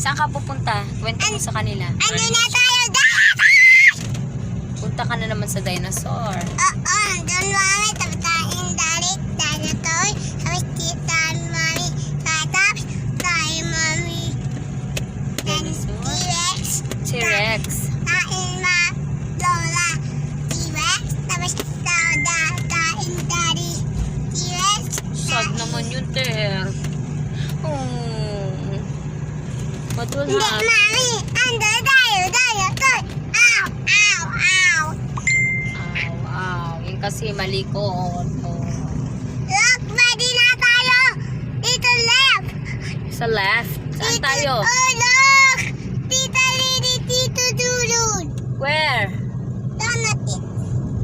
Saan ka pupunta? Kwento mo sa kanila. Ano na tayo? Punta ka na naman sa dinosaur. Oo, doon mami. Tapos tayo dalit. Dinosaur. Tapos kita mami. Tapos tayo mami. Dinosaur? T-Rex. T-Rex. Tayo ma. Lola. T-Rex. Tapos tayo daddy. T-Rex. Sad naman yun, Ter. Oh. Ba't wala? Hindi, mami. Ando tayo. Dinosaur. Ow! Ow! Ow! Aw. Yun kasi malikot. Oh. Look, ready na tayo. Dito left. Sa left. Saan Dito, tayo? Oh, look. Tita Lady, Tito Dudun. Where? Donut it.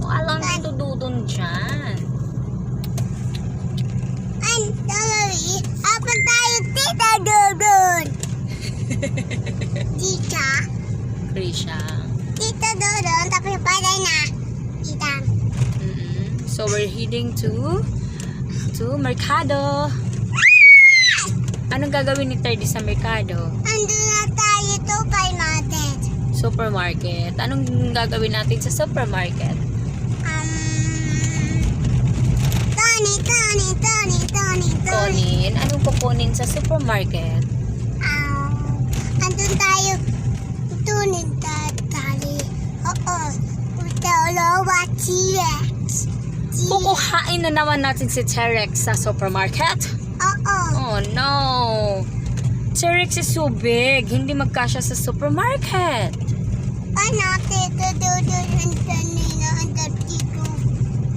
Alam dito dudun dyan. And sorry, apan tayo Tita Dudun. Tita. Krisha. Tita Dudun, tapos patay na. Tita. So we're heading to Mercado. Anong gagawin ni Terdy sa Mercado? Ando na tayo to kay Market. Supermarket. Anong gagawin natin sa supermarket? Tony. Kunin. Anong kukunin sa supermarket? Andun tayo. Tunin tali. Oo. Utolowa T-Rex. Kukuhain na naman natin si T-Rex sa supermarket? Oo. Oh no! T-Rex is so big. Hindi magkasya sa supermarket. Ano, Tito Dudun, andun nila, andun dito.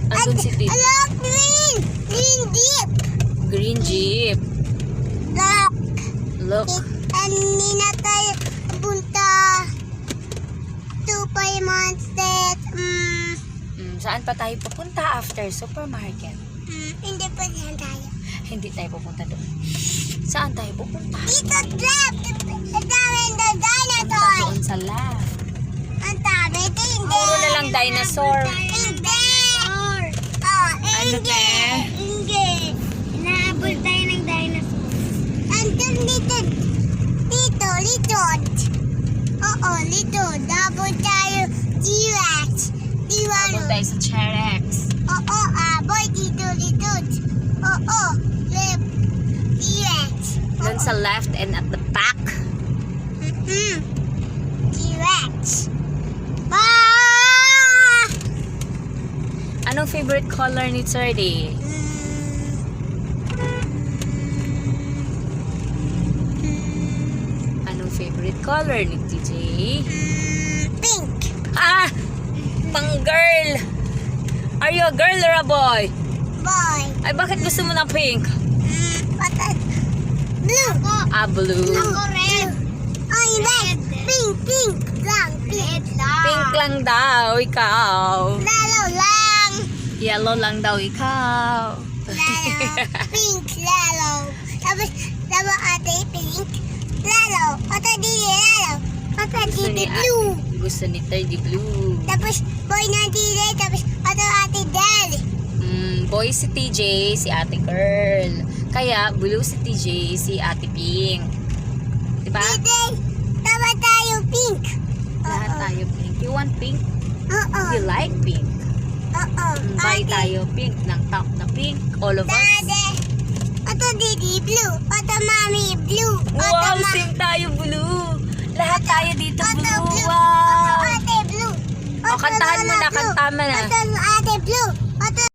Andun si Tito. Look, green! Green Jeep! Green Jeep. Look! Look. Hindi na tayo punta. 2 months that, Saan pa tayo pupunta after supermarket? hindi pa yan tayo. Hindi tayo pupunta doon. Saan tayo pupunta? Dito, left! Ang dami ng Punta dinosaur! doon sa left. Ang dami, hindi. Puro na lang dinosaur. Hindi! Oh, Ano, hindi. te? Hindi. Inaabol tayo ng dinosaur. Andun dito. Dito, litod. Oo, litod. Dabol tayo. T-Rex. Habol tayo sa T-Rex. Oo, aboy. Dito, litod. Oo, left. T-Rex. Doon sa left and at the back. T-Rex. Anong favorite color ni Terdy? Anong favorite color ni TJ? Pink. Ah! Pang girl! Are you a girl or a boy? Boy. Ay, bakit gusto mo ng pink? Blue. Ah, blue. Ako red. Ay, red. Pink lang. Pink lang. Pink lang daw, ikaw. Lalo lang. Yellow lang daw, ikaw. Lalo. Pink, lalo. Tapos ate pink. Lalo. Ate dili, lalo. Ate dili, blue. Gusto ni Terdy blue. Tapos boy na dili. Tapos ate del. Boy si TJ, si ate girl. Kaya, blue si TJ, si ate pink. Diba? Dili. Tapos tayo pink. Lahat tayo pink. You want pink? Oo. You like pink? Oo. Buy tayo pink ng top na pink. All of us. Dade. Ate didi, blue. Ate mami, blue. Wow, same tayo blue. Lahat tayo dito Ate blue. blue. Wow. Ate blue. O, kantahan mo na, Blue. kantahan mo na. Ate blue. Ate